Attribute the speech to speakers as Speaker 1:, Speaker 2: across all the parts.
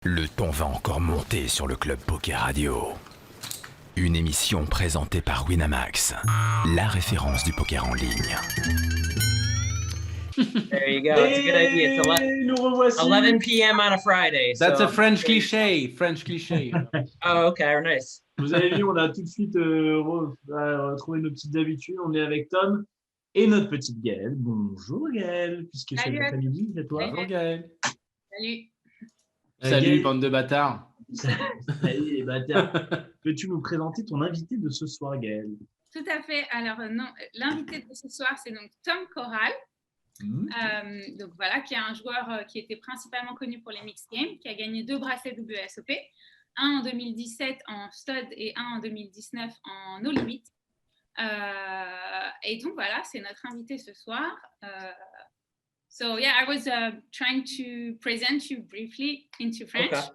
Speaker 1: Le ton va encore monter sur le Club Poker Radio. Une émission présentée par Winamax, la référence du poker en ligne.
Speaker 2: There you go. It's a good idea. It's
Speaker 3: Nous revoici.
Speaker 2: 11 p.m. on a Friday.
Speaker 4: That's
Speaker 2: so
Speaker 4: a French cliché. French cliché.
Speaker 2: Oh, okay. Nice.
Speaker 3: Vous avez vu, on a tout de suite retrouvé nos petites habitudes. On est avec Tom et notre petite Gaëlle. Bonjour Gaëlle, puisque c'est l'après-midi, c'est toi.
Speaker 4: Bonjour Gaël.
Speaker 5: Salut.
Speaker 4: Salut,
Speaker 3: Gaël.
Speaker 4: bande de bâtards.
Speaker 3: Salut les bâtards. Peux-tu nous présenter ton invité de ce soir, Gaëlle?
Speaker 5: Tout à fait. Alors, non, l'invité de ce soir, c'est donc Tom Koral. Donc voilà, qui est un joueur qui était principalement connu pour les mixed games, qui a gagné 2 bracelets WSOP, un en 2017 en stud et un en 2019 en no limit. Et donc voilà, c'est notre invité ce soir. So yeah, I was trying to present you briefly into French.
Speaker 2: Okay.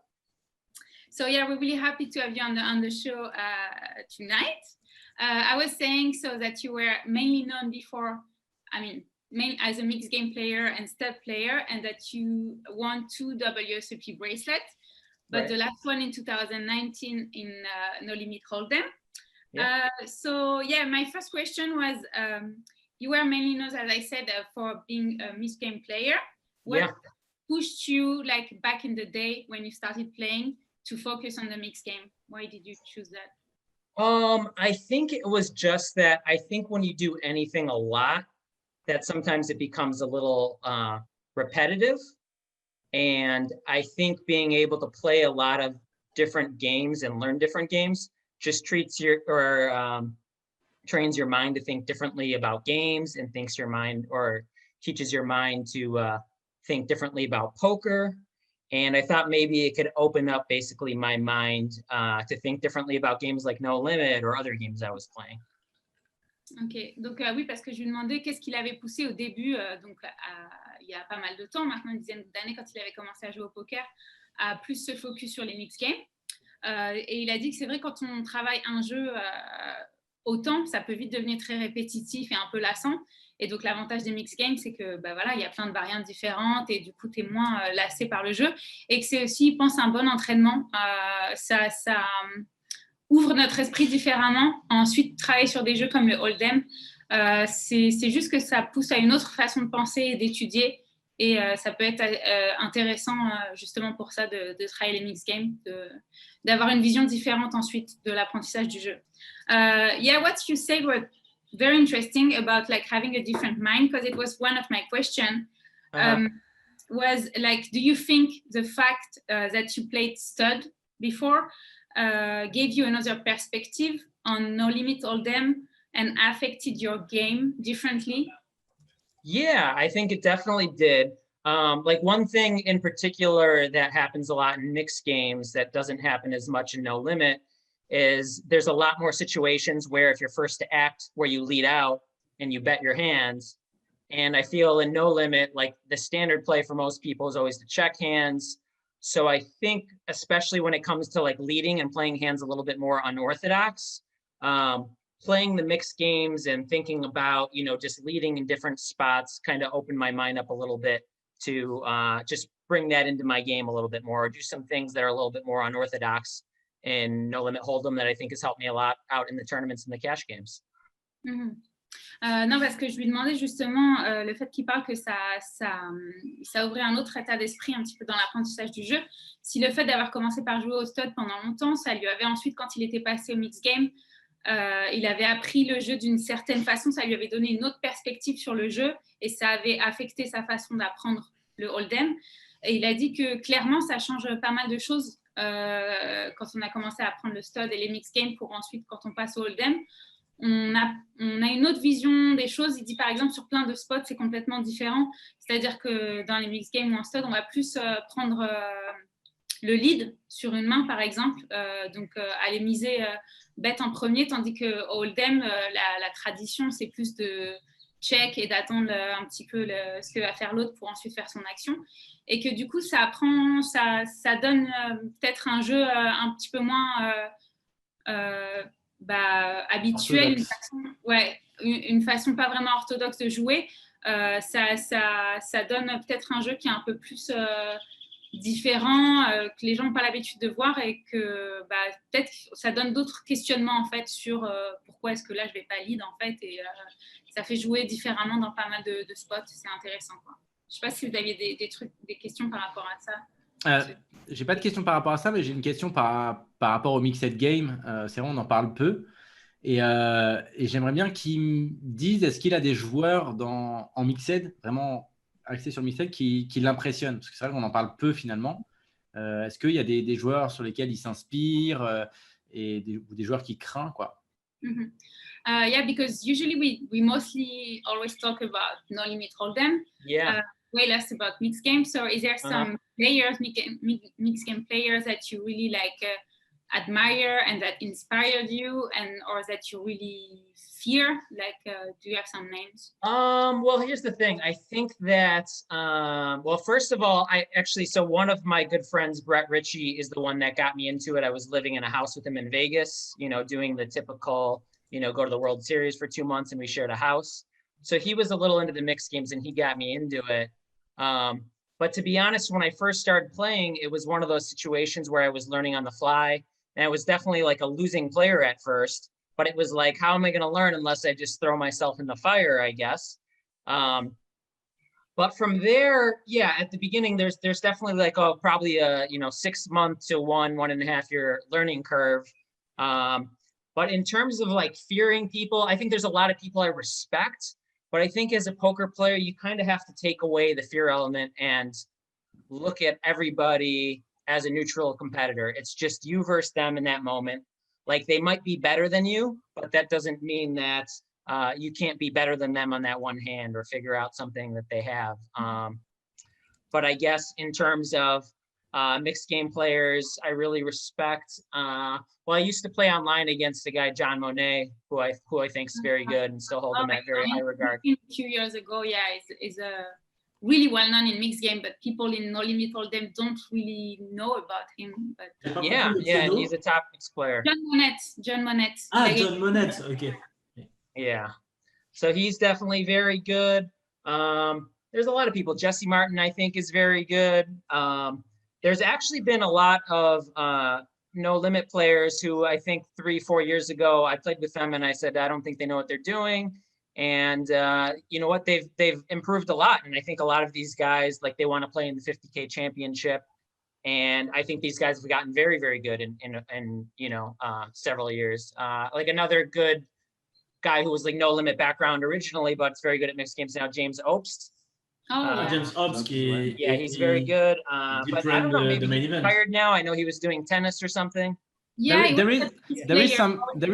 Speaker 5: So yeah, we're really happy to have you on the show tonight. I was saying so that you were mainly known before, as a mixed game player and stud player, and that you won 2 WSOP bracelets, but
Speaker 2: Right.
Speaker 5: the last one in 2019 in No Limit Holdem.
Speaker 2: Yeah.
Speaker 5: So yeah, my first question was, you were mainly known, as I said, for being a mixed game player. What pushed you, like back in the day when you started playing, to focus on the mixed game? Why did you choose that?
Speaker 2: I think it was just that I think when you do anything a lot, that sometimes it becomes a little repetitive. And I think being able to play a lot of different games and learn different games just trains your mind to think differently about games, and teaches your mind to think differently about poker. And I thought maybe it could open up basically my mind to think differently about games like No Limit or other games I was playing.
Speaker 5: Ok, donc oui, parce que je lui demandais qu'est-ce qui l'avait poussé au début, il y a pas mal de temps, maintenant une dizaine d'années, quand il avait commencé à jouer au poker, à plus se focus sur les mixed games. Et il a dit que c'est vrai, quand on travaille un jeu autant, ça peut vite devenir très répétitif et un peu lassant. Et donc l'avantage des mixed games, c'est que voilà, il y a plein de variantes différentes et du coup, tu es moins lassé par le jeu. Et que c'est aussi, il pense, un bon entraînement. Ça ouvre notre esprit différemment. Ensuite, travailler sur des jeux comme le holdem, c'est juste que ça pousse à une autre façon de penser et d'étudier. Et ça peut être intéressant justement pour ça de travailler les mixed games, d'avoir une vision différente ensuite de l'apprentissage du jeu. Yeah, what you said was very interesting about like having a different mind, because it was one of my questions. Was like, do you think the fact that you played stud before gave you another perspective on No Limit Hold'em and affected your game differently?
Speaker 2: Yeah, I think it definitely did. Like one thing in particular that happens a lot in mixed games that doesn't happen as much in No Limit is there's a lot more situations where if you're first to act, where you lead out and you bet your hands. And I feel in No Limit, like the standard play for most people is always to check hands. So I think, especially when it comes to like leading and playing hands a little bit more unorthodox, playing the mixed games and thinking about, just leading in different spots kind of opened my mind up a little bit to just bring that into my game a little bit more, or do some things that are a little bit more unorthodox in No Limit Hold'em that I think has helped me a lot out in the tournaments and the cash games.
Speaker 5: Mm-hmm. Non, parce que je lui demandais justement le fait qu'il parle que ça ouvrait un autre état d'esprit un petit peu dans l'apprentissage du jeu. Si le fait d'avoir commencé par jouer au stud pendant longtemps, ça lui avait ensuite, quand il était passé au mixed game, il avait appris le jeu d'une certaine façon, ça lui avait donné une autre perspective sur le jeu et ça avait affecté sa façon d'apprendre le hold'em. Et il a dit que clairement, ça change pas mal de choses quand on a commencé à apprendre le stud et les mixed games pour ensuite, quand on passe au hold'em, on a une autre vision des choses. Il dit par exemple sur plein de spots, c'est complètement différent. C'est-à-dire que dans les mixed games ou en stud, on va plus prendre le lead sur une main par exemple, donc aller miser bet en premier, tandis qu'au hold'em, la tradition, c'est plus de check et d'attendre un petit peu ce que va faire l'autre pour ensuite faire son action. Et que du coup, ça donne peut-être un jeu un petit peu moins habituel, une façon pas vraiment orthodoxe de jouer. Ça donne peut-être un jeu qui est un peu plus différents que les gens n'ont pas l'habitude de voir et que peut-être ça donne d'autres questionnements en fait sur pourquoi est-ce que là je vais pas lead en fait et ça fait jouer différemment dans pas mal de spots, c'est intéressant quoi. Je sais pas si vous aviez des questions par rapport à ça.
Speaker 4: J'ai pas de questions par rapport à ça, mais j'ai une question par rapport au mixed game. C'est vrai, on en parle peu. Et j'aimerais bien qu'ils me disent, est-ce qu'il a des joueurs en mixed, vraiment axés sur le mixed, qui l'impressionnent? Parce que c'est vrai qu'on en parle peu finalement. Est-ce qu'il y a des joueurs sur lesquels il s'inspire ou des joueurs qui craint, quoi?
Speaker 5: Mm-hmm. Yeah, because usually we mostly always talk about no limit holdem.
Speaker 2: Yeah.
Speaker 5: Way less about mixed games. So is there some players, mixed game players that you really like admire and that inspired you, or that you really fear? Like, do you have some names?
Speaker 2: Well, here's the thing. I think that, well, first of all, so one of my good friends, Brett Ritchie, is the one that got me into it. I was living in a house with him in Vegas, doing the typical, go to the World Series for 2 months and we shared a house. So he was a little into the mixed games and he got me into it. But to be honest, when I first started playing, it was one of those situations where I was learning on the fly. And I was definitely like a losing player at first, but it was like, how am I going to learn unless I just throw myself in the fire, I guess. But from there, yeah, at the beginning, there's definitely like, probably a, 6 month to 1.5 year learning curve. But in terms of like fearing people, I think there's a lot of people I respect, but I think as a poker player, you kind of have to take away the fear element and look at everybody as a neutral competitor. It's just you versus them in that moment. Like they might be better than you, but that doesn't mean that you can't be better than them on that one hand or figure out something that they have. But I guess in terms of mixed game players, I really respect. Well, I used to play online against a guy, John Monet, who I think is very good and still hold him at very high regard.
Speaker 5: A few years ago, yeah, is a really well known in mixed game, but people in No Limit Hold'em don't really know about him. But
Speaker 2: yeah, and he's a top mixed player.
Speaker 5: John Monet.
Speaker 3: John Monet, okay.
Speaker 2: Yeah, so he's definitely very good. There's a lot of people. Jesse Martin, I think, is very good. There's actually been a lot of no limit players who I think 3-4 years ago I played with them and I said I don't think they know what they're doing. And you know what, they've improved a lot. And I think a lot of these guys, like, they want to play in the 50K championship. And I think these guys have gotten very, very good in several years. Like another good guy who was like no limit background originally, but it's very good at mixed games now, James Obst.
Speaker 3: James Obst,
Speaker 2: he's very good. But I don't know, maybe he's retired now. I know he was doing tennis or something.
Speaker 5: Yeah,
Speaker 4: there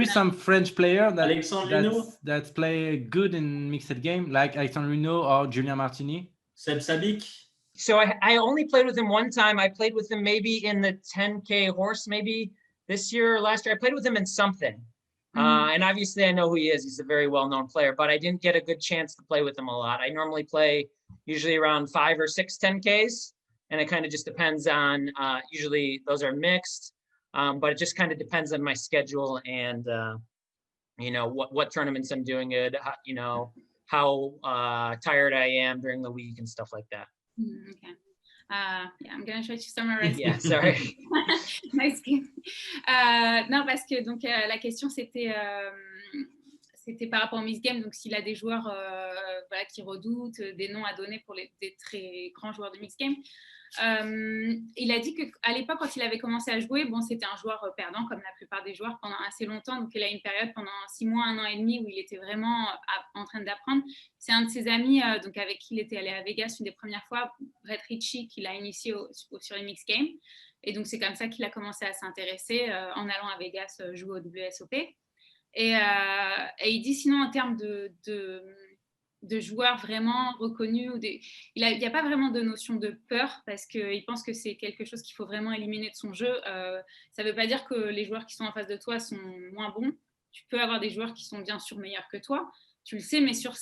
Speaker 4: is some French player that play good in mixed game, like Alexandre Luneau or Julien Martini.
Speaker 3: Seb Sabic.
Speaker 2: So I only played with him one time. I played with him maybe in the 10K horse, maybe this year or last year. I played with him in something. And obviously I know who he is. He's a very well-known player, but I didn't get a good chance to play with him a lot. I normally play usually around 5 or 6 10Ks, and it kind of just depends on, usually those are mixed. But it just kind of depends on my schedule and, what tournaments I'm doing good, how tired I am during the week and stuff like that.
Speaker 5: Okay. Yeah, I'm gonna try to summarize.
Speaker 2: Yeah, sorry.
Speaker 5: Nice game. Non, parce que donc la question c'était par rapport au mixed game, donc s'il a des joueurs qui redoutent, des noms à donner pour des très grands joueurs de mixed game. Il a dit qu'à l'époque, quand il avait commencé à jouer, c'était un joueur perdant comme la plupart des joueurs pendant assez longtemps. Donc, il a une période pendant 6 mois, 1 an et demi où il était vraiment en train d'apprendre. C'est un de ses amis donc avec qui il était allé à Vegas une des premières fois, Brett Ritchie, qui l'a initié sur les mixed games. Et donc, c'est comme ça qu'il a commencé à s'intéresser en allant à Vegas jouer au WSOP. Et il dit sinon, en termes de joueurs vraiment reconnus, il n'y a pas vraiment de notion de peur parce qu'il pense que c'est quelque chose qu'il faut vraiment éliminer de son jeu. Ça ne veut pas dire que les joueurs qui sont en face de toi sont moins bons. Tu peux avoir des joueurs qui sont bien sûr meilleurs que toi, tu le sais, mais sur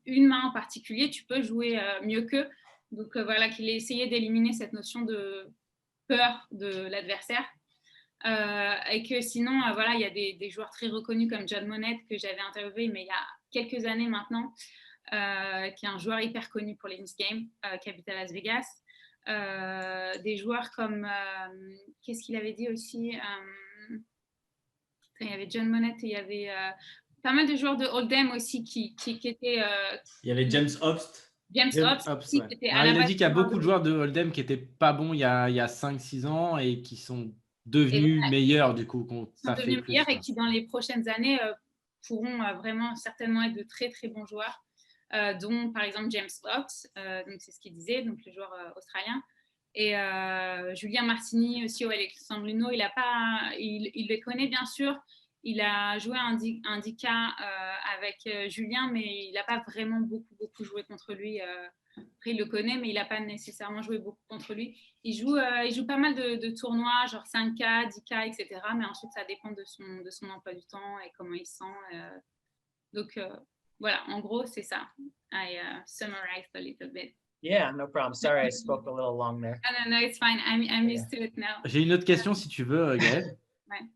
Speaker 5: une main en particulier, tu peux jouer mieux qu'eux. Donc voilà, qu'il ait essayé d'éliminer cette notion de peur de l'adversaire. Et que sinon, il y a des joueurs très reconnus comme John Monet que j'avais interviewé, mais il y a quelques années maintenant, qui est un joueur hyper connu pour les mixed games, qui habite à Las Vegas. des joueurs comme, qu'est-ce qu'il avait dit aussi, il y avait John Monette et il y avait pas mal de joueurs de holdem aussi qui étaient...
Speaker 3: Il y avait James Obst.
Speaker 5: James Hobbs,
Speaker 4: Ouais.
Speaker 5: qui était
Speaker 4: Non, il a dit qu'il y a beaucoup de joueurs de holdem qui n'étaient pas bons il y a 5-6 ans et qui sont devenus meilleurs du coup. Ça fait plus,
Speaker 5: meilleurs et qui dans les prochaines années pourront vraiment certainement être de très très bons joueurs, dont par exemple James Hobbs, donc c'est ce qu'il disait, donc le joueur australien. Et Julien Martini aussi au Alexandrino, il le connaît bien sûr. Il a joué un handicap avec Julien, mais il n'a pas vraiment beaucoup joué contre lui. Après, il le connaît, mais il n'a pas nécessairement joué beaucoup contre lui. Il joue pas mal de tournois, genre 5K, 10K, etc. Mais ensuite, ça dépend de son emploi du temps et comment il sent. Donc, voilà, en gros, c'est ça. I summarized a little bit.
Speaker 2: Yeah, no problem. Sorry, I spoke a little long there.
Speaker 5: No, it's fine. I'm used to it now.
Speaker 4: J'ai une autre question si tu veux, Gaël.
Speaker 5: Ouais.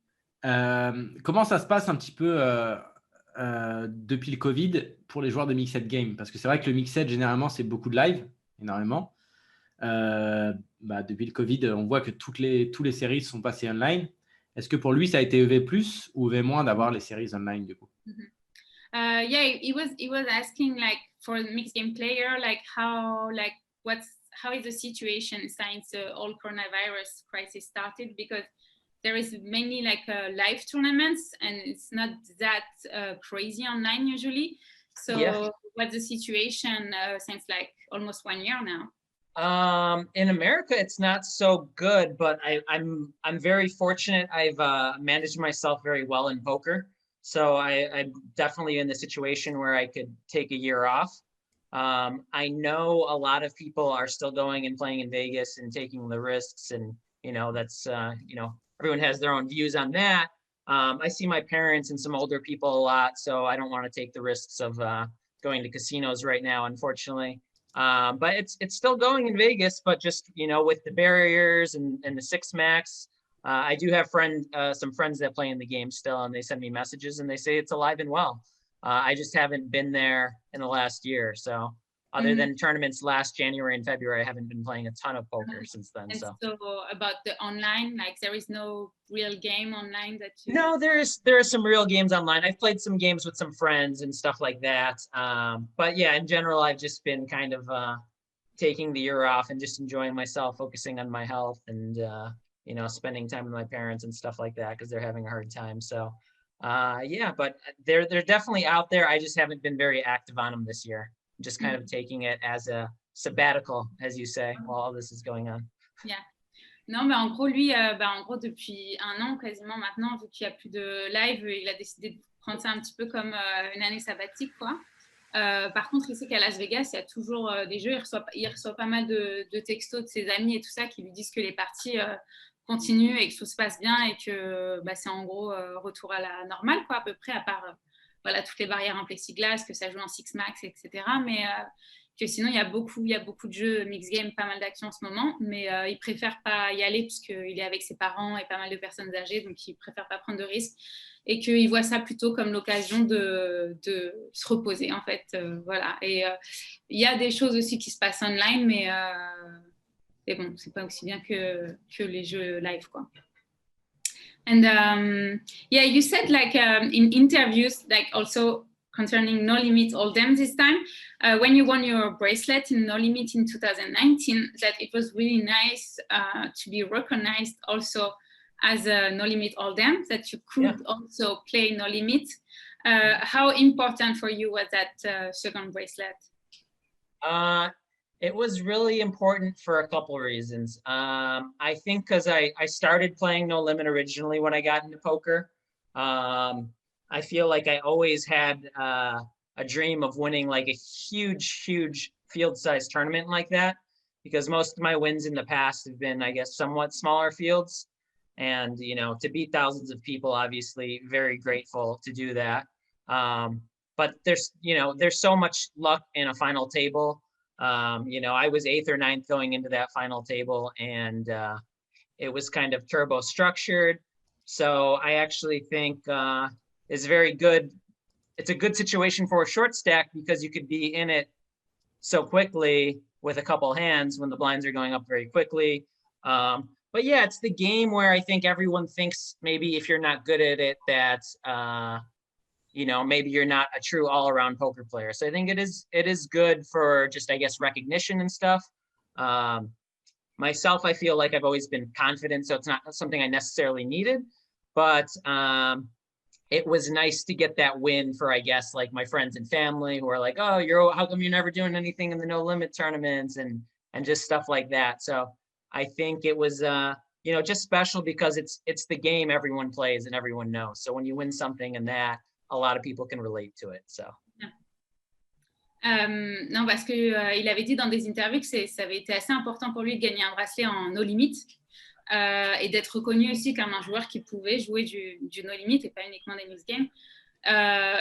Speaker 4: Comment ça se passe un petit peu depuis le Covid pour les joueurs de Mixed Game? Parce que c'est vrai que le Mixed, généralement, c'est beaucoup de live, énormément. Depuis le Covid, on voit que toutes les séries sont passées online. Est-ce que pour lui, ça a été EV+, ou EV- d'avoir les séries online du coup?
Speaker 5: Yeah, he was asking like for the mixed game player, like how is the situation since the whole coronavirus crisis started, because there is mainly like live tournaments and it's not that crazy online usually. So yeah. What's the situation since like almost 1 year now?
Speaker 2: In America, it's not so good, but I'm very fortunate. I've managed myself very well in poker. So I'm definitely in the situation where I could take a year off. I know a lot of people are still going and playing in Vegas and taking the risks, and that's everyone has their own views on that. I see my parents and some older people a lot, so I don't want to take the risks of going to casinos right now, unfortunately. But it's still going in Vegas, but just with the barriers and the 6 max. I do have some friends that play in the game still, and they send me messages and they say it's alive and well. I just haven't been there in the last year. So other than tournaments last January and February, I haven't been playing a ton of poker since then.
Speaker 5: And
Speaker 2: so
Speaker 5: about the online, like there is no real game online that you...
Speaker 2: No, there are some real games online. I've played some games with some friends and stuff like that. But yeah, in general, I've just been kind of taking the year off and just enjoying myself, focusing on my health and spending time with my parents and stuff like that because they're having a hard time. So yeah, but they're definitely out there. I just haven't been very active on them this year. Just kind of taking it as a sabbatical, as you say, while all this is going on.
Speaker 5: Yeah. Non, mais en gros, lui, depuis 1 an quasiment maintenant, vu qu'il n'y a plus de live, il a décidé de prendre ça un petit peu comme une année sabbatique, quoi. Par contre, il sait qu'à Las Vegas, il y a toujours des jeux. Il reçoit pas mal de textos de ses amis et tout ça qui lui disent que les parties continuent et que tout se passe bien et que c'est en gros retour à la normale, quoi, à peu près, à part toutes les barrières en plexiglas, que ça joue en 6 max, etc. Mais que sinon, il y a beaucoup de jeux mix game, pas mal d'actions en ce moment, mais il préfère pas y aller parce qu'il est avec ses parents et pas mal de personnes âgées, donc il préfère pas prendre de risques et qu'il voit ça plutôt comme l'occasion de se reposer, en fait. Voilà. Et il y a des choses aussi qui se passent online, mais bon, c'est pas aussi bien que les jeux live, quoi. And yeah, you said like in interviews, like also concerning No Limit Hold'em this time, when you won your bracelet in No Limit in 2019, that it was really nice to be recognized also as a No Limit Hold'em, that you could also play No Limit. How important for you was that second bracelet?
Speaker 2: It was really important for a couple of reasons. I think because I started playing No Limit originally when I got into poker. I feel like I always had a dream of winning like a huge field-sized tournament like that, because most of my wins in the past have been, I guess, somewhat smaller fields. And, to beat thousands of people, obviously very grateful to do that. But there's so much luck in a final table. I was 8th or 9th going into that final table, and it was kind of turbo structured. So I actually think is very good. It's a good situation for a short stack because you could be in it so quickly with a couple hands when the blinds are going up very quickly. But yeah, it's the game where I think everyone thinks maybe if you're not good at it, that you know, maybe you're not a true all-around poker player. So I think it is good for just, I guess, recognition and stuff. Myself, I feel like I've always been confident, so it's not something I necessarily needed, but it was nice to get that win for, I guess, like my friends and family who are like, oh, how come you're never doing anything in the no limit tournaments and just stuff like that. So I think it was, you know, just special because it's the game everyone plays and everyone knows. So when you win something in that, a lot of people can relate to it. So.
Speaker 5: Non, parce que il avait dit dans des interviews que ça avait été assez important pour lui de gagner un bracelet en no limit et d'être reconnu aussi comme un joueur qui pouvait jouer du no limit et pas uniquement des mixed games.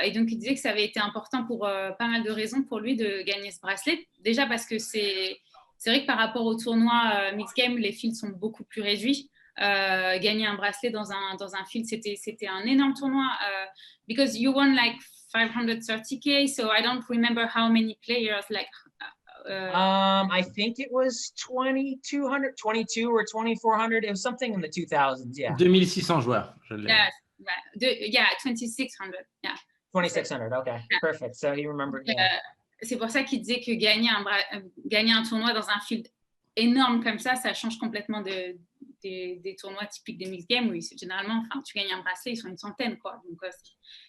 Speaker 5: Et donc il disait que ça avait été important pour pas mal de raisons pour lui de gagner ce bracelet. Déjà parce que c'est vrai que par rapport au tournoi mixed game, les fields sont beaucoup plus réduits. Gagner un bracelet dans un field, c'était un énorme tournoi. Because you won like 530K, so I don't remember how many players like.
Speaker 2: I think it was 2,200, 22 or 2,400. It was something in the 2000s, yeah.
Speaker 4: 2600 joueurs.
Speaker 5: Yeah, 2,600, yeah.
Speaker 2: 2,600, okay, yeah. Perfect. So you remember, yeah.
Speaker 5: C'est pour ça qu'il disait que gagner un tournoi dans un field énorme comme ça change complètement des tournois typiques des mixed games où généralement, tu gagnes un bracelet, ils sont une centaine, quoi. Donc,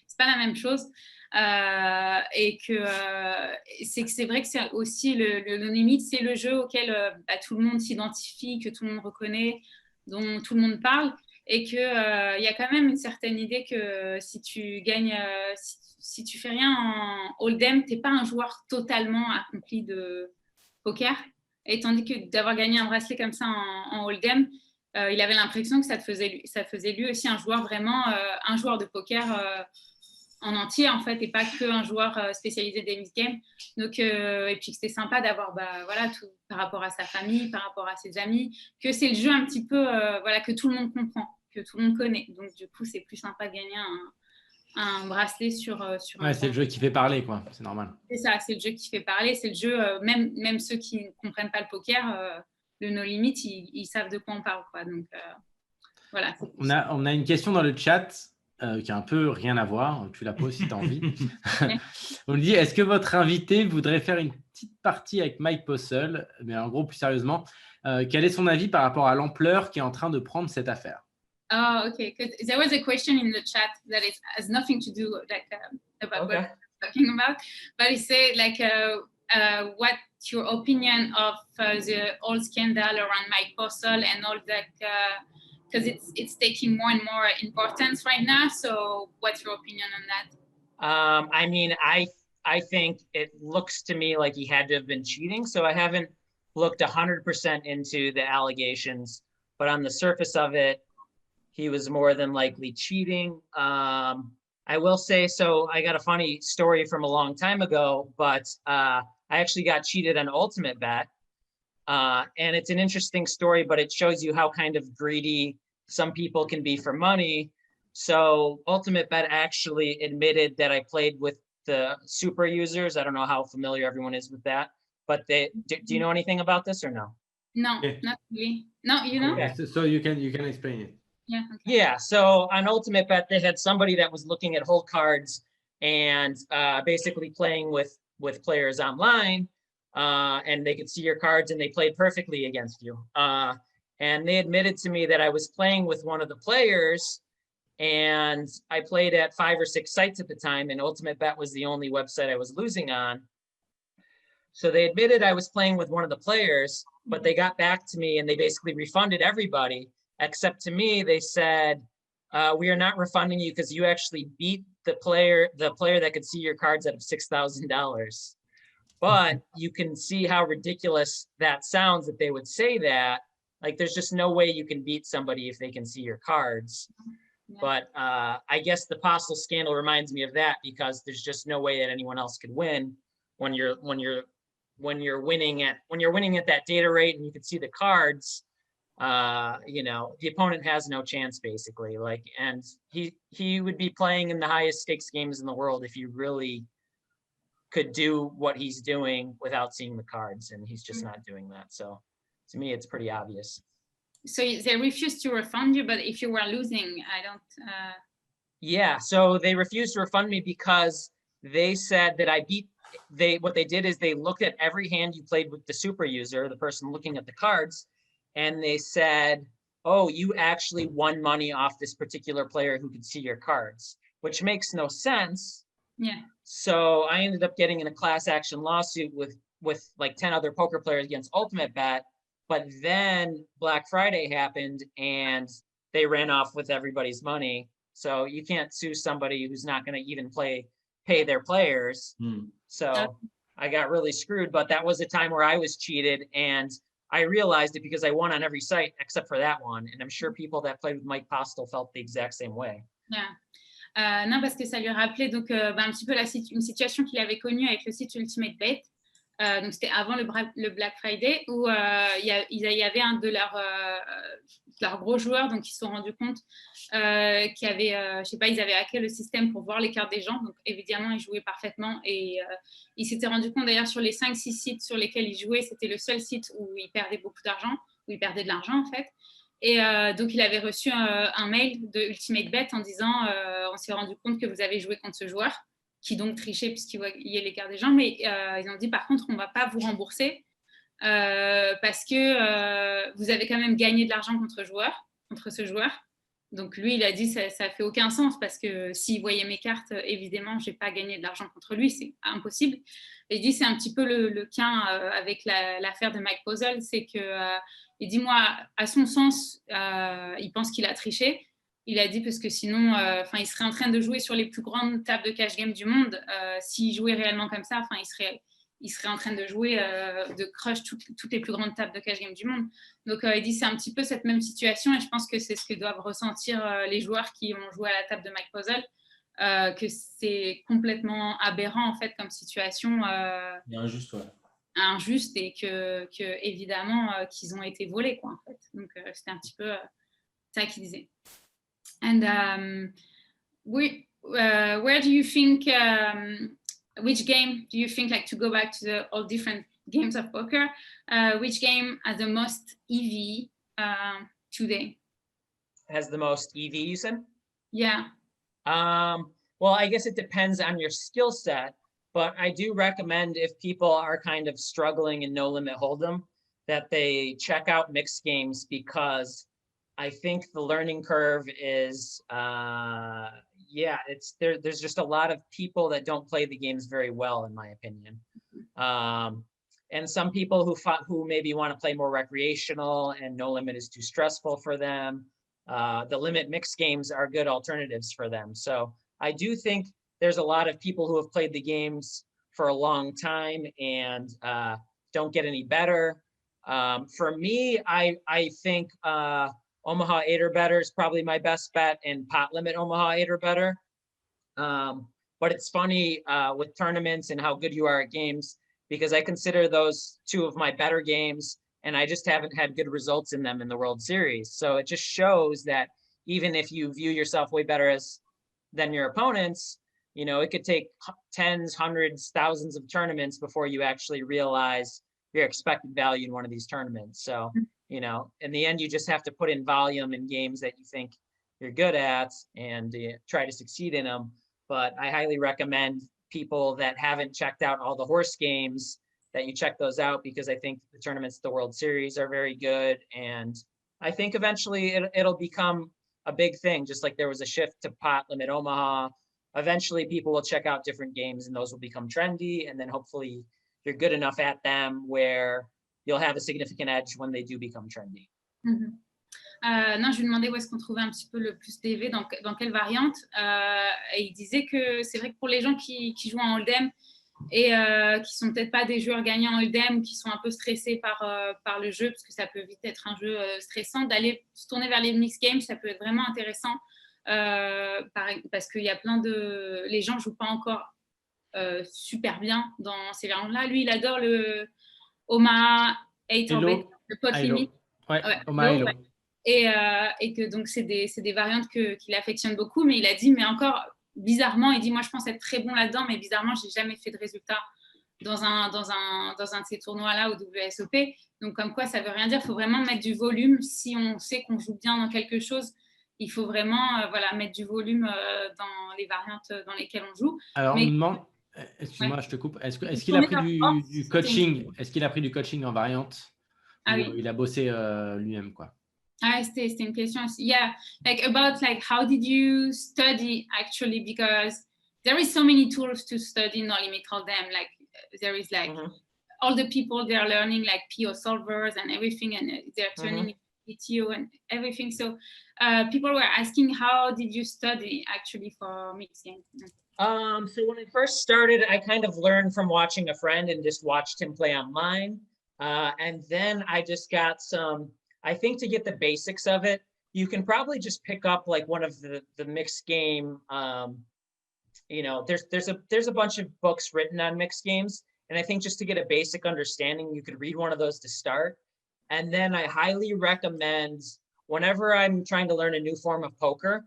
Speaker 5: c'est pas la même chose. Et que c'est vrai que c'est aussi le no limit, c'est le jeu auquel tout le monde s'identifie, que tout le monde reconnaît, dont tout le monde parle, et qu'il y a quand même une certaine idée que si tu gagnes, si tu fais rien en holdem, t'es pas un joueur totalement accompli de poker. Et tandis que d'avoir gagné un bracelet comme ça en holdem, il avait l'impression que ça faisait lui aussi un joueur vraiment, un joueur de poker en entier en fait, et pas qu'un joueur spécialisé des mixed games. Donc, et puis que c'était sympa d'avoir voilà, tout par rapport à sa famille, par rapport à ses amis, que c'est le jeu un petit peu voilà, que tout le monde comprend, que tout le monde connaît. Donc du coup, c'est plus sympa de gagner un bracelet sur
Speaker 4: ouais, c'est le jeu qui fait parler, quoi. C'est normal.
Speaker 5: C'est ça, c'est le jeu qui fait parler, c'est le jeu, même ceux qui ne comprennent pas le poker, le no limit, ils savent de quoi on parle, quoi. Donc voilà.
Speaker 4: On a une question dans le chat qui a un peu rien à voir. Tu la poses si tu as envie. On me dit, est-ce que votre invité voudrait faire une petite partie avec Mike Possehl? Mais en gros, plus sérieusement, quel est son avis par rapport à l'ampleur qui est en train de prendre cette affaire?
Speaker 5: Oh, okay. There was a question in the chat that has nothing to do like about what we're talking about, but it said like, what's your opinion of the whole scandal around Mike Possehl and all that? Because it's taking more and more importance right now. So, what's your opinion on that?
Speaker 2: I mean, I think it looks to me like he had to have been cheating. So I haven't looked 100% into the allegations, but on the surface of it, he was more than likely cheating. I will say, so I got a funny story from a long time ago, but I actually got cheated on Ultimate Bet. And it's an interesting story, but it shows you how kind of greedy some people can be for money. So Ultimate Bet actually admitted that I played with the super users. I don't know how familiar everyone is with that, but do you know anything about this or no?
Speaker 5: No, not really. No, you know?
Speaker 4: Okay. So you can explain it.
Speaker 5: Yeah. Okay.
Speaker 2: Yeah. So on Ultimate Bet, they had somebody that was looking at hold cards and basically playing with players online, and they could see your cards and they played perfectly against you. And they admitted to me that I was playing with one of the players, and I played at 5 or 6 sites at the time, and Ultimate Bet was the only website I was losing on. So they admitted I was playing with one of the players, but they got back to me and they basically refunded everybody. Except to me, they said, we are not refunding you because you actually beat the player that could see your cards out of $6,000. But you can see how ridiculous that sounds that they would say that. Like, there's just no way you can beat somebody if they can see your cards. Yeah. But I guess the Possehl scandal reminds me of that, because there's just no way that anyone else could win when you're winning at that data rate and you can see the cards. You know, the opponent has no chance basically. Like, and he would be playing in the highest stakes games in the world if you really could do what he's doing without seeing the cards, and he's just not doing that. So to me, it's pretty obvious.
Speaker 5: So they refused to refund you, but if you were losing, I don't.
Speaker 2: Yeah, so they refused to refund me because they said that I beat. What they did is they looked at every hand you played with the super user, the person looking at the cards, and they said, "Oh, you actually won money off this particular player who could see your cards," which makes no sense.
Speaker 5: Yeah.
Speaker 2: So I ended up getting in a class action lawsuit with like 10 other poker players against Ultimate Bet. But then Black Friday happened and they ran off with everybody's money. So you can't sue somebody who's not going to even pay their players. So I got really screwed, but that was a time where I was cheated, and I realized it because I won on every site except for that one. And I'm sure people that played with Mike Postel felt the exact same way.
Speaker 5: Yeah. Non, parce que ça lui rappelait donc, un petit peu une situation qu'il avait connue avec le site Ultimate Bet. Donc c'était avant le Black Friday, où il y avait un de leurs gros joueurs, donc ils se sont rendus compte qu'ils avaient, je sais pas, ils avaient hacké le système pour voir les cartes des gens. Donc évidemment, ils jouaient parfaitement, et ils s'étaient rendus compte d'ailleurs sur les 5-6 sites sur lesquels ils jouaient, c'était le seul site où ils perdaient beaucoup d'argent, où ils perdaient de l'argent en fait. Et donc il avait reçu un mail de Ultimate Bet en disant on s'est rendu compte que vous avez joué contre ce joueur, qui donc trichait puisqu'il voyait les cartes des gens, mais ils ont dit par contre on ne va pas vous rembourser parce que vous avez quand même gagné de l'argent contre ce joueur. Donc lui il a dit ça fait aucun sens, parce que s'il voyait mes cartes, évidemment je n'ai pas gagné de l'argent contre lui, c'est impossible. Et il dit c'est un petit peu le cas avec l'affaire de Mike Postel, c'est que il dit moi à son sens il pense qu'il a triché. Il a dit parce que sinon, il serait en train de jouer sur les plus grandes tables de cash game du monde. S'il jouait réellement comme ça, il serait en train de jouer, de crush toutes les plus grandes tables de cash game du monde. Donc, il dit c'est un petit peu cette même situation, et je pense que c'est ce que doivent ressentir les joueurs qui ont joué à la table de Mike Postel, que c'est complètement aberrant en fait comme situation.
Speaker 4: Injuste, ouais.
Speaker 5: Injuste, et que évidemment qu'ils ont été volés quoi en fait. Donc, c'était un petit peu ça qu'il disait. And where do you think, which game do you think, like to go back to all different games of poker, which game has the most EV today?
Speaker 2: Has the most EV, you said?
Speaker 5: Yeah.
Speaker 2: Well, I guess it depends on your skill set, but I do recommend if people are kind of struggling in No Limit Hold'em that they check out mixed games, because I think the learning curve is, there's just a lot of people that don't play the games very well, in my opinion. And some people who maybe want to play more recreational and No Limit is too stressful for them. The limit mixed games are good alternatives for them. So I do think there's a lot of people who have played the games for a long time and don't get any better. For me, I think Omaha 8 or better is probably my best bet, and pot limit Omaha 8 or better. But it's funny with tournaments and how good you are at games, because I consider those two of my better games, and I just haven't had good results in them in the World Series. So it just shows that even if you view yourself way better than your opponents, you know, it could take tens, hundreds, thousands of tournaments before you actually realize your expected value in one of these tournaments. So, you know, in the end, you just have to put in volume in games that you think you're good at and try to succeed in them. But I highly recommend people that haven't checked out all the horse games that you check those out, because I think the tournaments, the World Series are very good. And I think eventually it'll become a big thing, just like there was a shift to pot limit Omaha. Eventually people will check out different games and those will become trendy. And then hopefully you're good enough at them where you'll have a significant edge when they do become trendy.
Speaker 5: Non, je lui demandais où est-ce qu'on trouvait un petit peu le plus d'EV, dans quelle variante. Et il disait que c'est vrai que pour les gens qui jouent en holdem et qui sont peut-être pas des joueurs gagnants en holdem, qui sont un peu stressés par le jeu, parce que ça peut vite être un jeu stressant, d'aller se tourner vers les mixed games, ça peut être vraiment intéressant, parce qu'il y a les gens jouent pas encore super bien dans ces variantes-là. Lui, il adore le Omaha 8 orbit, le pot limit.
Speaker 4: Ouais, Omaha Hello.
Speaker 5: Et que donc c'est des variantes qu'il affectionne beaucoup, mais il a dit mais encore bizarrement, il dit, moi, je pense être très bon là-dedans, mais bizarrement, j'ai jamais fait de résultat dans un de ces tournois-là au WSOP. Donc, comme quoi, ça veut rien dire. Il faut vraiment mettre du volume. Si on sait qu'on joue bien dans quelque chose, il faut vraiment mettre du volume dans les variantes dans lesquelles on joue.
Speaker 4: Alors, on me demande, excuse-moi, je te coupe, est-ce qu'il a pris du coaching? Est-ce qu'il a pris du coaching en variante?
Speaker 5: Ah,
Speaker 4: ou
Speaker 5: oui.
Speaker 4: Il a bossé lui-même, quoi?
Speaker 5: Ah, c'était une question aussi. Yeah, like about like how did you study actually, because there is so many tools to study No Limit Hold'em. Like there is like all the people they're learning like PO solvers and everything, and they're turning PTO and everything. So people were asking, how did you study actually for mixed games?
Speaker 2: So when I first started, I kind of learned from watching a friend and just watched him play online. And then I just got some, I think to get the basics of it, you can probably just pick up like one of the mixed game, you know, there's a bunch of books written on mixed games. And I think just to get a basic understanding, you could read one of those to start. And then I highly recommend, whenever I'm trying to learn a new form of poker,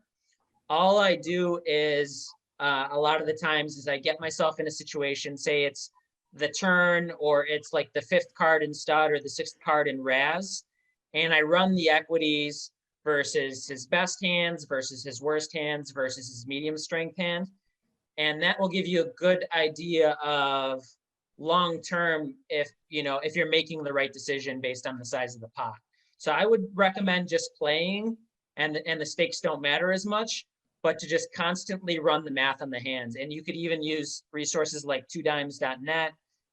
Speaker 2: all I do is, a lot of the times is I get myself in a situation, say it's the turn, or it's like the 5th card in stud or the 6th card in Raz, and I run the equities versus his best hands, versus his worst hands, versus his medium strength hand. And that will give you a good idea of long-term if you're making the right decision based on the size of the pot. So I would recommend just playing, and the stakes don't matter as much, but to just constantly run the math on the hands. And you could even use resources like twodimes.net,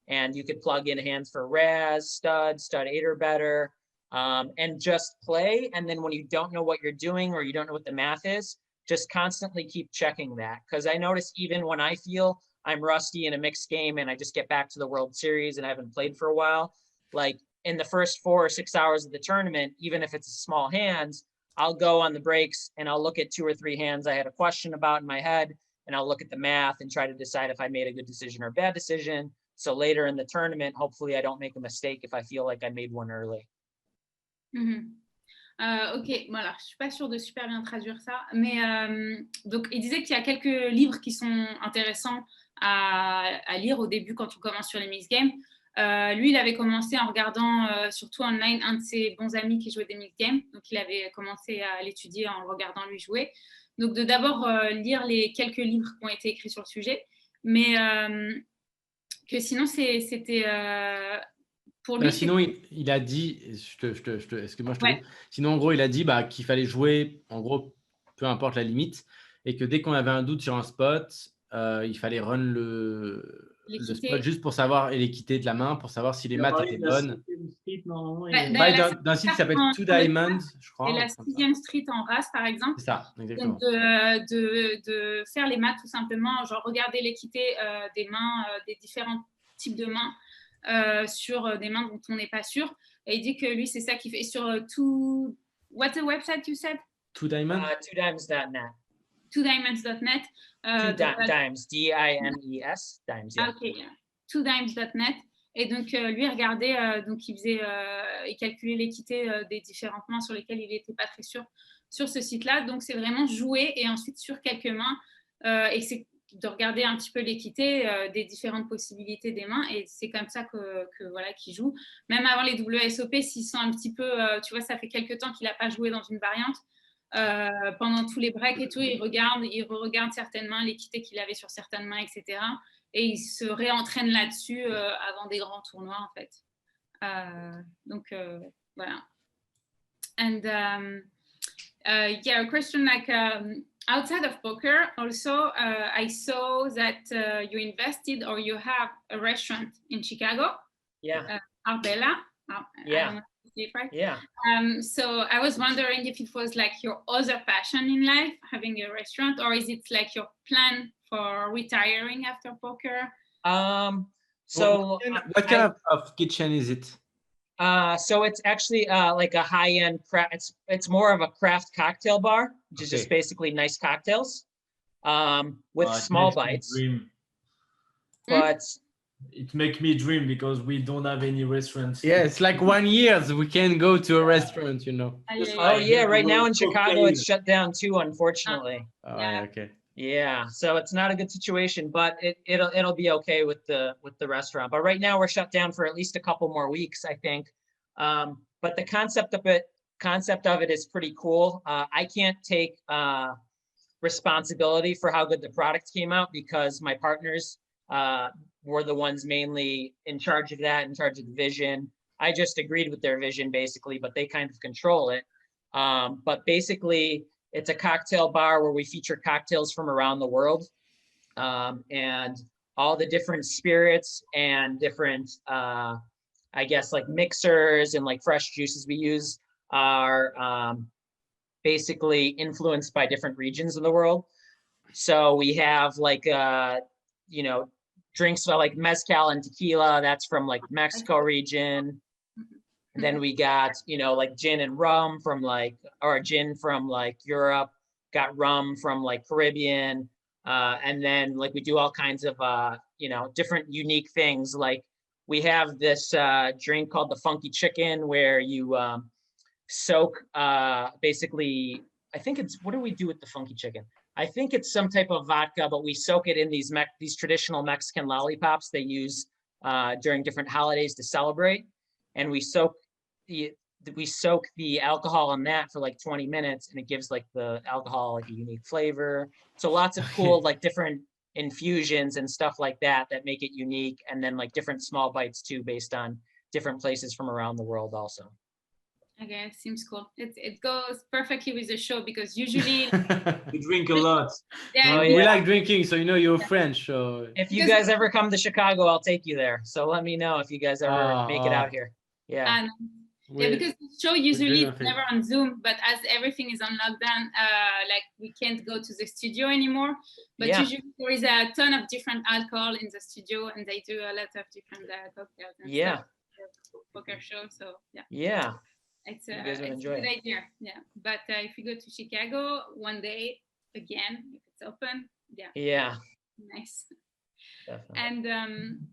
Speaker 2: and you could plug in hands for Raz, stud 8 or better, and just play. And then when you don't know what you're doing or you don't know what the math is, just constantly keep checking that. Because I notice even when I feel I'm rusty in a mixed game and I just get back to the World Series and I haven't played for a while, like in the first 4 or 6 hours of the tournament, even if it's small hands, I'll go on the breaks and I'll look at 2 or 3 hands I had a question about in my head, and I'll look at the math and try to decide if I made a good decision or a bad decision. So later in the tournament, hopefully I don't make a mistake if I feel like I made one early.
Speaker 5: Ok, bon alors je suis pas sûre de super bien traduire ça, mais donc il disait qu'il y a quelques livres qui sont intéressants à lire au début quand on commence sur les mixed games. Lui, il avait commencé en regardant surtout online un de ses bons amis qui jouait des mixed games, donc il avait commencé à l'étudier en le regardant lui jouer. Donc de d'abord lire les quelques livres qui ont été écrits sur le sujet, mais que sinon c'était pour lui.
Speaker 4: Sinon, il a dit, excuse-moi, je te coupe. Sinon, en gros, il a dit qu'il fallait jouer, en gros, peu importe la limite, et que dès qu'on avait un doute sur un spot, il fallait run le spot juste pour savoir, et l'équité de la main, pour savoir si les maths étaient bonnes. D'un site qui s'appelle Two Diamonds, je crois.
Speaker 5: Et la 6e street en race, par exemple.
Speaker 4: C'est ça, exactement.
Speaker 5: Donc de faire les maths tout simplement, genre regarder l'équité des mains, des différents types de mains sur des mains dont on n'est pas sûr. Et il dit que lui, c'est ça qu'il fait sur what's the website you said?
Speaker 4: Two Diamonds?
Speaker 2: Twodimes.net.
Speaker 5: Twodimes.net.
Speaker 2: Dimes, D-I-M-E-S, Dimes, yeah.
Speaker 5: Okay, yeah. Twodimes.net. Et donc, lui, regardait, donc il faisait, il calculait l'équité des différentes mains sur lesquelles il n'était pas très sûr sur ce site-là. Donc, c'est vraiment jouer et ensuite sur quelques mains, et c'est de regarder un petit peu l'équité des différentes possibilités des mains. Et c'est comme ça qu'il joue. Même avant les WSOP, s'ils sont un petit peu, tu vois, ça fait quelques temps qu'il n'a pas joué dans une variante. Pendant tous les breaks et tout, il re-regarde certaines mains, l'équité qu'il avait sur certaines mains, etc. Et il se réentraîne là-dessus avant des grands tournois, en fait. Donc, voilà. And yeah, a question like, outside of poker, also, I saw that you invested or you have a restaurant in Chicago.
Speaker 2: Yeah.
Speaker 5: Arbella.
Speaker 2: Yeah.
Speaker 5: Right?
Speaker 2: Yeah.
Speaker 5: So I was wondering if it was like your other passion in life, having a restaurant, or is it like your plan for retiring after poker?
Speaker 2: So
Speaker 4: what kind of kitchen is it?
Speaker 2: So it's actually like a high-end craft. It's more of a craft cocktail bar, which is just basically nice cocktails with small bites. But
Speaker 3: it makes me dream because we don't have any restaurants.
Speaker 4: Yeah, it's like 1 year so we can go to a restaurant, you know.
Speaker 2: Oh yeah, right now in Chicago it's shut down too, unfortunately.
Speaker 4: Oh, yeah, okay.
Speaker 2: Yeah, so it's not a good situation, but it'll be okay with the restaurant. But right now we're shut down for at least a couple more weeks, I think. But the concept of it is pretty cool. I can't take responsibility for how good the product came out because my partners were the ones mainly in charge of that, in charge of the vision. I just agreed with their vision basically, but they kind of control it. But basically, it's a cocktail bar where we feature cocktails from around the world, and all the different spirits and different, I guess, like mixers and like fresh juices we use are basically influenced by different regions of the world. So we have like, you know, drinks like mezcal and tequila, that's from like Mexico region. Then we got, you know, like gin and rum from like, or gin from like Europe, got rum from like Caribbean. And then like we do all kinds of, you know, different unique things. Like we have this drink called the funky chicken where you soak basically, I think it's, what do we do with the funky chicken? I think it's some type of vodka, but we soak it in these traditional Mexican lollipops they use during different holidays to celebrate. And we soak the alcohol in that for like 20 minutes and it gives like the alcohol like a unique flavor. So lots of cool like different infusions and stuff like that that make it unique. And then like different small bites too based on different places from around the world also.
Speaker 5: Okay, seems cool. It goes perfectly with the show because usually
Speaker 3: We drink a lot.
Speaker 5: yeah,
Speaker 2: Oh, yeah.
Speaker 4: We like drinking, so you know you're French. So
Speaker 2: If you guys ever come to Chicago, I'll take you there. So let me know if you guys ever make it out here. Yeah.
Speaker 5: and yeah, because the show usually
Speaker 4: dream
Speaker 5: is
Speaker 4: of it.
Speaker 5: never on Zoom, but as everything is on lockdown, like we can't go to the studio anymore. But
Speaker 2: Yeah.
Speaker 5: usually there is a ton of different alcohol in the studio, and they do a lot of different cocktails and
Speaker 2: Yeah.
Speaker 5: stuff. Poker show, so yeah.
Speaker 2: Yeah.
Speaker 5: It's
Speaker 2: You guys would
Speaker 5: it's
Speaker 2: enjoy
Speaker 5: a good
Speaker 2: it.
Speaker 5: idea. Yeah, but if you go to Chicago one day again, if it's open, yeah,
Speaker 2: Yeah.
Speaker 5: nice.
Speaker 2: Definitely.
Speaker 5: And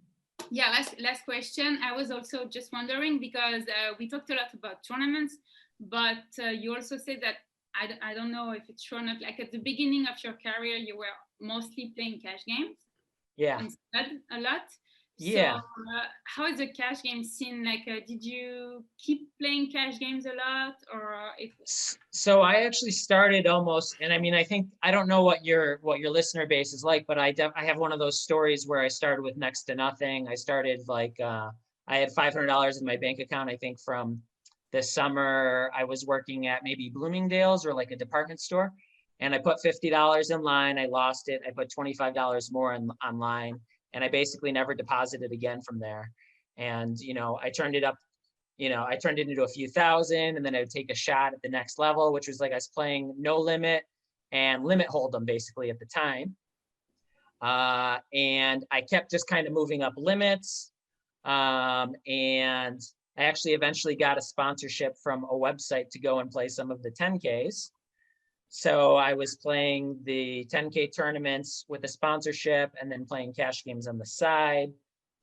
Speaker 5: yeah, last question. I was also just wondering because we talked a lot about tournaments, but you also said that I don't know if it's true or not. Like at the beginning of your career, you were mostly playing cash games.
Speaker 2: Yeah.
Speaker 5: Instead, a lot.
Speaker 2: Yeah.
Speaker 5: So how is the cash game scene? Like, did you keep playing cash games a lot, or
Speaker 2: So I actually started almost, and I mean, I don't know what your listener base is like, but I have one of those stories where I started with next to nothing. I started like I had $500 in my bank account. I think from this summer I was working at maybe Bloomingdale's or like a department store, and I put $50 in line. I lost it. I put $25 more online. And I basically never deposited again from there. And, you know, I turned it up, you know, I turned it into a few thousand, and then I would take a shot at the next level, which was like I was playing no limit and limit holdem basically at the time. And I kept just kind of moving up limits. And I actually eventually got a sponsorship from a website to go and play some of the 10Ks. So I was playing the 10K tournaments with a sponsorship and then playing cash games on the side.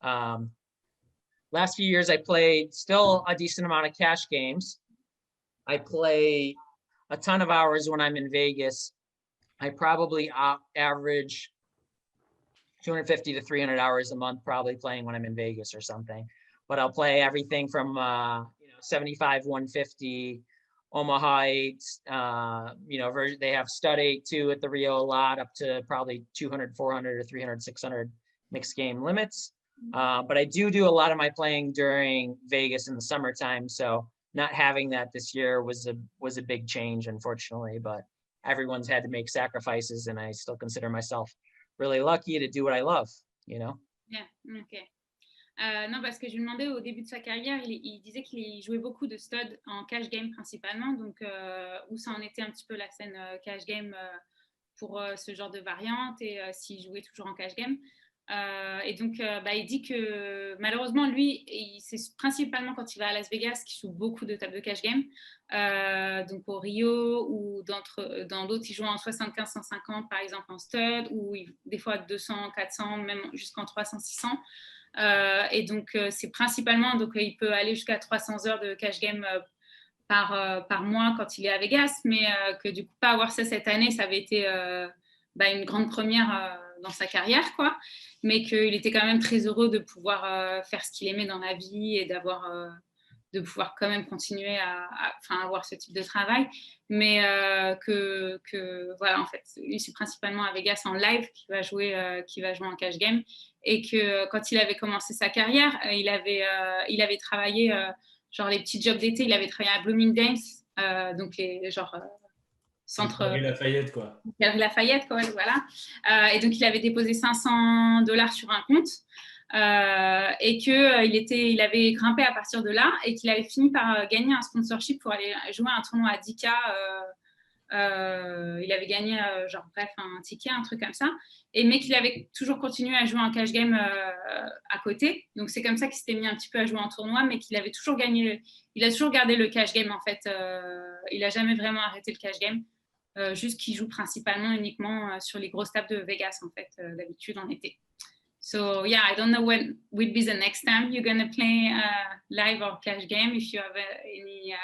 Speaker 2: Last few years, I played still a decent amount of cash games. I play a ton of hours when I'm in Vegas. I probably average 250 to 300 hours a month, probably playing when I'm in Vegas or something. But I'll play everything from 75, 150, Omaha 8, they have stud 8 too at the Rio a lot, up to probably 200, 400 or 300, 600 mixed game limits. But I do a lot of my playing during Vegas in the summertime. So not having that this year was a big change, unfortunately, but everyone's had to make sacrifices, and I still consider myself really lucky to do what I love, you know?
Speaker 5: Yeah, ok. Non, parce que je lui demandais au début de sa carrière, il disait qu'il jouait beaucoup de stud en cash game principalement, donc où ça en était un petit peu la scène cash game pour ce genre de variante, et s'il jouait toujours en cash game. Et donc, il dit que malheureusement, lui, c'est principalement quand il va à Las Vegas qu'il joue beaucoup de tables de cash game. Donc au Rio ou dans d'autres, il joue en 75, 150 par exemple en stud, ou des fois 200, 400, même jusqu'en 300, 600. Et donc, c'est principalement, donc il peut aller jusqu'à 300 heures de cash game par mois quand il est à Vegas, mais que du coup, pas avoir ça cette année, ça avait été une grande première dans sa carrière, quoi, mais qu'il était quand même très heureux de pouvoir faire ce qu'il aimait dans la vie et de pouvoir quand même continuer à avoir ce type de travail, mais que voilà, en fait, lui, c'est principalement à Vegas en live qu'il va jouer en cash game, et que quand il avait commencé sa carrière, il avait travaillé genre les petits jobs d'été, il avait travaillé à Bloomingdale's, donc les centre
Speaker 3: Lafayette, quoi.
Speaker 5: Lafayette, quoi, voilà. Et donc il avait déposé $500 sur un compte. Et qu'il avait grimpé à partir de là et qu'il avait fini par gagner un sponsorship pour aller jouer à un tournoi à 10K. Il avait gagné un ticket, un truc comme ça, mais qu'il avait toujours continué à jouer en cash game à côté. Donc c'est comme ça qu'il s'était mis un petit peu à jouer en tournoi, mais qu'il avait toujours gagné. Il a toujours gardé le cash game, en fait. Il n'a jamais vraiment arrêté le cash game, juste qu'il joue principalement uniquement sur les grosses tables de Vegas, en fait, d'habitude en été. So yeah, I don't know when would be the next time you're gonna play live or cash game. If you have any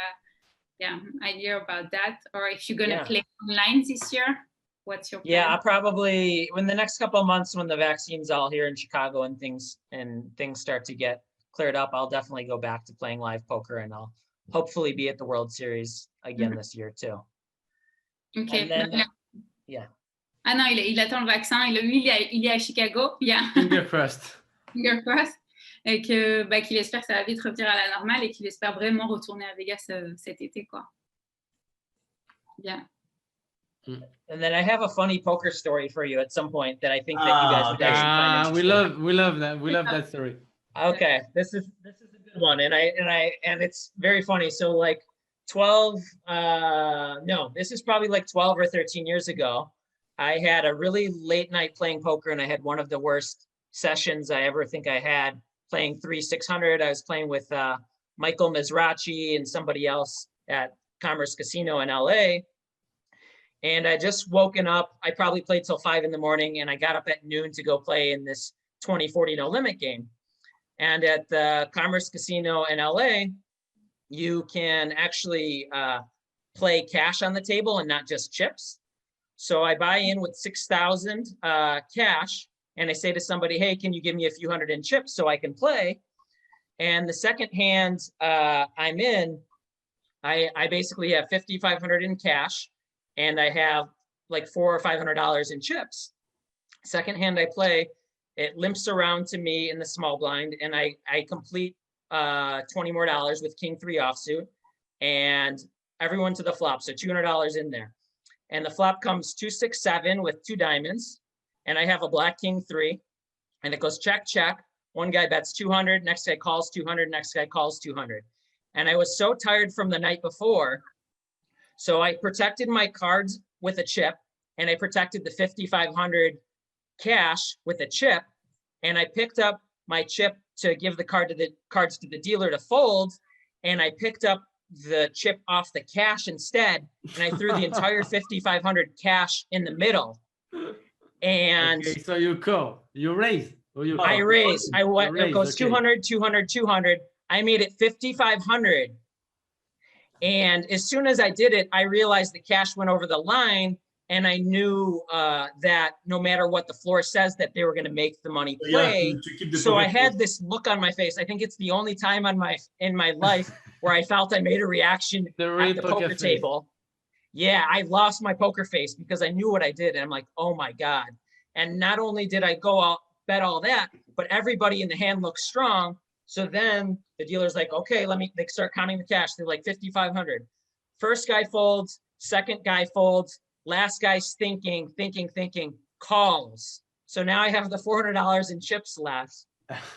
Speaker 5: idea about that, or if you're gonna play online this year, what's your plan?
Speaker 2: Yeah, probably in the next couple of months when the vaccine's all here in Chicago and things start to get cleared up, I'll definitely go back to playing live poker, and I'll hopefully be at the World Series again this year too.
Speaker 5: Okay.
Speaker 2: And then, yeah.
Speaker 5: Ah non, il attend le vaccin. Lui, il est à Chicago.
Speaker 4: Finger crossed.
Speaker 5: Finger crossed. Et qu'il espère que ça va vite revenir à la normale et qu'il espère vraiment retourner à Vegas cet été, quoi. Yeah.
Speaker 2: And then I have a funny poker story for you at some point that I think that you guys would actually find interesting.
Speaker 4: We love that. We love that story.
Speaker 2: Okay, this is a good one, and it's very funny. So like 12, this is probably like 12 or 13 years ago. I had a really late night playing poker, and I had one of the worst sessions I ever think I had, playing 3-600. I was playing with Michael Mizrachi and somebody else at Commerce Casino in LA. And I just woken up. I probably played till 5 a.m, and I got up at noon to go play in this 20-40 no limit game. And at the Commerce Casino in LA, you can actually play cash on the table and not just chips. So I buy in with 6,000 cash, and I say to somebody, hey, can you give me a few hundred in chips so I can play? And the second hand I'm in, I basically have 5,500 in cash, and I have like $400 or $500 in chips. Second hand I play, it limps around to me in the small blind, and I complete $20 more with King 3 offsuit, and everyone to the flop, so $200 in there. And the flop comes 2-6-7 with 2 diamonds, and I have a black King 3, and it goes check, check. One guy bets 200, next guy calls 200, next guy calls 200. And I was so tired from the night before, so I protected my cards with a chip, and I protected the 5,500 cash with a chip, and I picked up my chip to give the cards to the dealer to fold, and I picked up the chip off the cash instead, and I threw the entire 5,500 cash in the middle. And
Speaker 4: okay, so you call, you raise, or you call?
Speaker 2: I raise. I went.
Speaker 4: Raise,
Speaker 2: it goes
Speaker 4: okay.
Speaker 2: 200, 200, 200. I made it 5,500, and as soon as I did it, I realized the cash went over the line, and I knew that no matter what the floor says, that they were going to make the money play. So I had this look on my face. I think it's the only time in my life where I felt I made a reaction at the poker table. Yeah, I lost my poker face because I knew what I did. And I'm like, oh my God. And not only did I go out, bet all that, but everybody in the hand looked strong. So then the dealer's like, okay, they start counting the cash. They're like 5,500. First guy folds, second guy folds, last guy's thinking, calls. So now I have the $400 in chips left.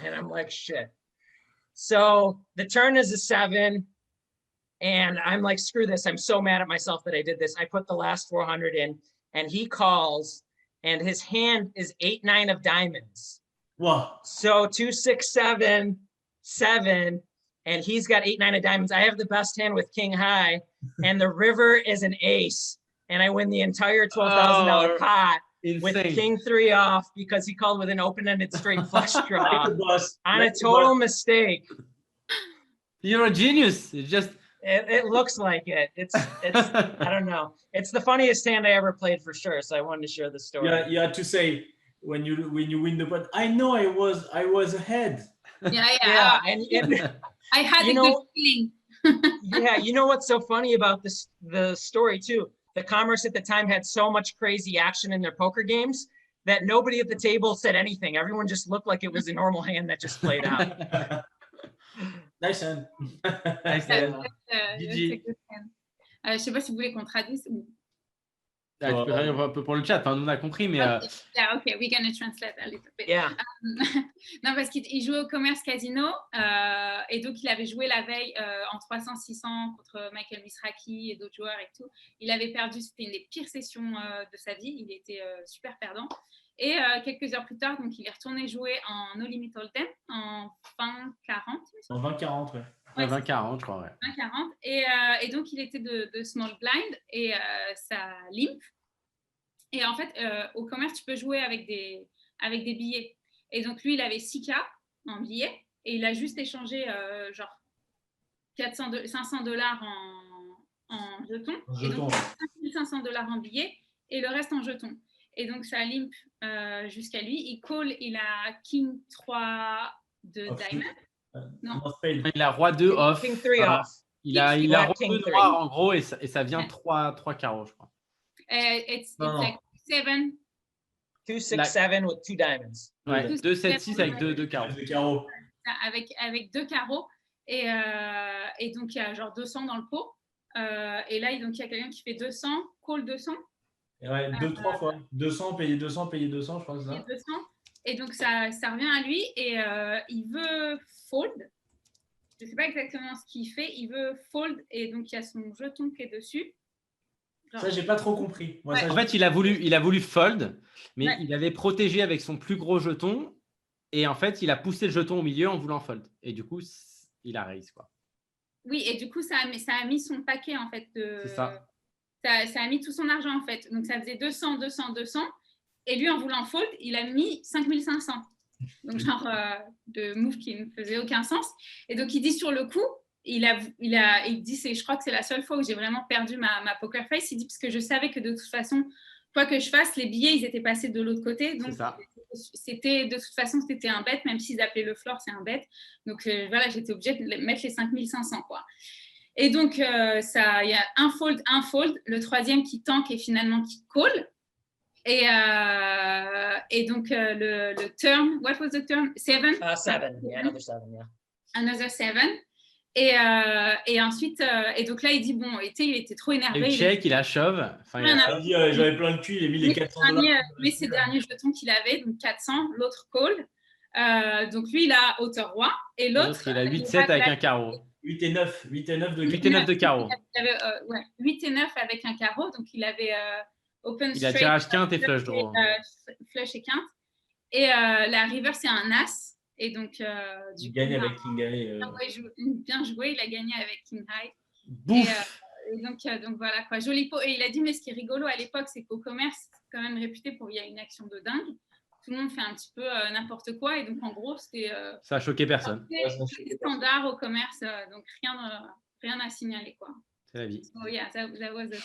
Speaker 2: And I'm like, shit. So the turn is a 7. And I'm like, screw this. I'm so mad at myself that I did this. I put the last 400 in, and he calls, and his hand is 8-9 of diamonds.
Speaker 3: Whoa.
Speaker 2: So 2, 6, 7, 7, and he's got 8-9 of diamonds. I have the best hand with king high, and the river is an ace, and I win the entire $12,000 pot with king 3 off because he called with an open-ended straight flush draw on a total mistake.
Speaker 4: You're a genius. It's just
Speaker 2: It looks like it. It's I don't know. It's the funniest hand I ever played for sure. So I wanted to share the story.
Speaker 3: Yeah, you had to say when you win the pot. I know I was ahead.
Speaker 2: Yeah, and
Speaker 5: I had
Speaker 2: you
Speaker 5: a
Speaker 2: know,
Speaker 5: good feeling.
Speaker 2: yeah, you know what's so funny about the story too? The Commerce at the time had so much crazy action in their poker games that nobody at the table said anything. Everyone just looked like it was a normal hand that just played out.
Speaker 3: Nice hand.
Speaker 4: Nice
Speaker 2: Yeah.
Speaker 4: hand.
Speaker 5: That's
Speaker 4: GG.
Speaker 5: a good hand. Je sais pas si vous voulez qu'on traduise.
Speaker 4: Ah, tu peux traduire un peu pour le chat, enfin, nous on a compris, mais
Speaker 5: Yeah, okay, we're gonna translate a little bit.
Speaker 2: Yeah.
Speaker 5: Non, parce qu'il jouait au Commerce Casino et donc il avait joué la veille en 300-600 contre Michael Misraki et d'autres joueurs et tout. Il avait perdu, c'était une des pires sessions de sa vie, il était super perdant. Et quelques heures plus tard, donc il est retourné jouer en No Limit Holdem en 20-40.
Speaker 3: En 20-40, ouais.
Speaker 4: ouais, 20-40, je crois, ouais.
Speaker 5: 20-40. Et donc il était de small blind et ça limp. Et en fait, au commerce, tu peux jouer avec des billets. Et donc lui, il avait 6K en billets et il a juste échangé genre $500 en jetons. Et donc $500 en billets et le reste en jetons. Et donc, ça limp jusqu'à lui. Il call, il a King 3 de Diamond. Non.
Speaker 4: Il a Roi 2 off.
Speaker 2: King 3 off.
Speaker 4: Il a Roi
Speaker 2: King
Speaker 4: 2
Speaker 2: 3.
Speaker 4: noir en gros et ça vient 3 carreaux, je crois.
Speaker 5: It's like 7.
Speaker 2: 2, 6, 7 with 2 diamonds.
Speaker 4: Ouais, 2, 7, 6 avec 2 carreaux.
Speaker 5: Avec 2 carreaux. Et donc, il y a genre 200 dans le pot. Et là, donc, il y a quelqu'un qui fait 200, call 200.
Speaker 3: Et ouais, 2-3 fois. 200, payer 200, payer 200, je crois que c'est ça.
Speaker 5: 200. Et donc, ça revient à lui et il veut fold. Je ne sais pas exactement ce qu'il fait. Il veut fold et donc, il y a son jeton qui est dessus. Genre...
Speaker 3: Ça, j'ai pas trop compris. Moi,
Speaker 5: ouais.
Speaker 3: ça,
Speaker 4: en fait, il a voulu fold, mais
Speaker 5: ouais.
Speaker 4: il avait protégé avec son plus gros jeton et en fait, il a poussé le jeton au milieu en voulant fold. Et du coup, il a raise, quoi.
Speaker 5: Oui, et du coup, ça a mis son paquet, en fait.
Speaker 4: C'est ça.
Speaker 5: Ça a mis tout son argent, en fait. Donc, ça faisait 200, 200, 200. Et lui, en voulant fold, il a mis 5500. Donc, genre, de move qui ne faisait aucun sens. Et donc, il dit sur le coup, il dit, je crois que c'est la seule fois où j'ai vraiment perdu ma poker face. Il dit, parce que je savais que de toute façon, quoi que je fasse, les billets, ils étaient passés de l'autre côté. Donc, c'était de toute façon, c'était un bet, même s'ils appelaient le floor, c'est un bet. Donc, voilà, j'étais obligée de mettre les 5500, quoi. Et donc, il y a un fold, le troisième qui tank et finalement qui call. Et donc, le turn, what was the turn? 7?
Speaker 2: 7, yeah, another 7, yeah.
Speaker 5: Another 7. Et ensuite, et donc là, il dit, bon, il était trop énervé.
Speaker 4: Il check, il a shove. Enfin,
Speaker 3: il a dit, j'avais plein de cul, il a mis les 400 $.
Speaker 5: Mais ses derniers jetons qu'il avait, donc 400, l'autre call. Donc lui, il a hauteur roi. Et l'autre,
Speaker 4: il a 8-7 avec un carreau.
Speaker 3: 8 et 9
Speaker 4: de carreau.
Speaker 5: 8 et 9 avec un carreau. Donc, il avait open straight.
Speaker 4: Il a tirage quinte et flush draw.
Speaker 5: Flush et quinte. Et la river, c'est un as. Et donc,
Speaker 3: il gagne avec King High.
Speaker 5: Bien joué, il a gagné avec King High.
Speaker 4: Bouf.
Speaker 5: Et donc voilà, quoi. Joli pot. Et il a dit, mais ce qui est rigolo à l'époque, c'est qu'au commerce, c'est quand même réputé pour il y a une action de dingue. Tout le monde fait un petit peu n'importe quoi. Et donc, en gros, c'était...
Speaker 4: ça a choqué personne.
Speaker 5: C'était standard au commerce, donc rien à signaler, quoi.
Speaker 4: C'est la vie.
Speaker 5: So, yeah, that was a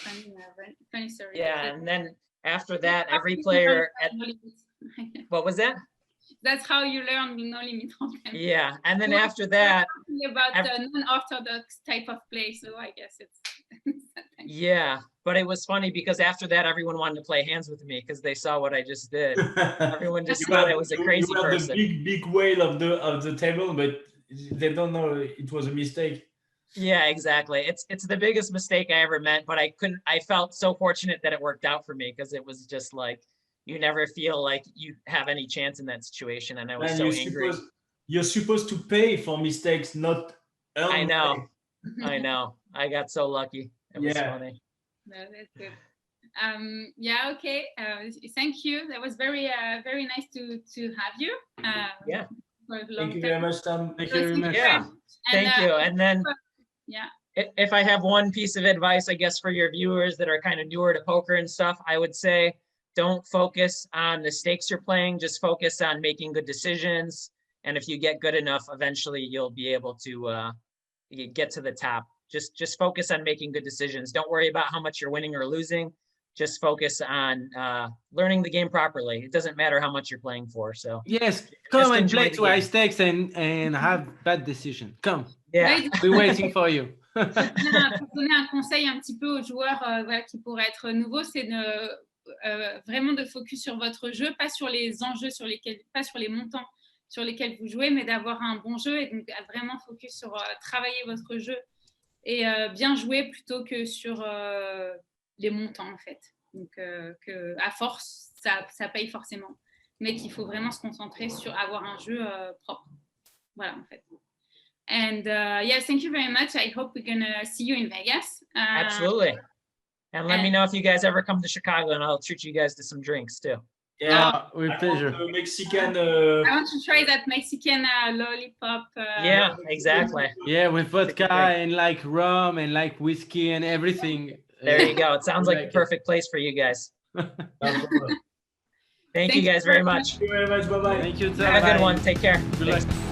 Speaker 5: funny story.
Speaker 2: Yeah, and then after that, every player... What was that?
Speaker 5: That's how you learn No Limit.
Speaker 2: Yeah, and then after that...
Speaker 5: about the non-orthodox type of play, so I guess it's...
Speaker 2: Yeah, but it was funny because after that, everyone wanted to play hands with me because they saw what I just did. Everyone just thought I was a crazy person.
Speaker 3: The big whale of the table, but they don't know it was a mistake.
Speaker 2: Yeah, exactly. It's the biggest mistake I ever made, but I felt so fortunate that it worked out for me because it was just like, you never feel like you have any chance in that situation. And I was so angry.
Speaker 3: You're supposed to pay for mistakes, not earn.
Speaker 2: I know. I got so lucky. It was funny.
Speaker 5: No, that's good. Yeah, okay. Thank you. That was very nice to have you.
Speaker 2: Yeah.
Speaker 3: Thank you very much, Tom.
Speaker 4: Thank you very much.
Speaker 2: Yeah. Thank you. And then
Speaker 5: yeah.
Speaker 2: If I have one piece of advice, I guess, for your viewers that are kind of newer to poker and stuff, I would say don't focus on the stakes you're playing. Just focus on making good decisions. And if you get good enough, eventually you'll be able to get to the top. Just focus on making good decisions. Don't worry about how much you're winning or losing. Just focus on learning the game properly. It doesn't matter how much you're playing for. So
Speaker 4: yes, come and play
Speaker 2: the
Speaker 4: to
Speaker 2: game.
Speaker 4: high stakes and have bad decision. Come,
Speaker 2: Yeah.
Speaker 4: we're waiting for you.
Speaker 5: Pour donner un conseil un petit peu aux joueurs voilà, qui pourraient être nouveaux, c'est vraiment de focus sur votre jeu, pas sur les enjeux pas sur les montants sur lesquels vous jouez, mais d'avoir un bon jeu et donc vraiment focus sur travailler votre jeu et bien jouer plutôt que sur les montants en fait. Donc que à force ça paye forcément, mais qu'il faut vraiment se concentrer sur avoir un jeu propre. Voilà en fait. And yes, thank you very much. I hope we're gonna see you in Vegas.
Speaker 2: Absolutely. And let me know if you guys ever come to Chicago, and I'll treat you guys to some drinks too.
Speaker 4: Yeah, with pleasure.
Speaker 3: Mexican.
Speaker 5: I want to try that Mexican lollipop.
Speaker 2: Yeah, exactly.
Speaker 4: Yeah, with vodka and like rum and like whiskey and everything.
Speaker 2: There you go. It sounds like a perfect place for you guys. Thank you guys very much.
Speaker 3: Thank you very much. Bye-bye.
Speaker 4: Thank you, sir.
Speaker 2: Have a good
Speaker 4: Bye.
Speaker 2: one. Take care.
Speaker 4: Good luck.
Speaker 2: Thanks.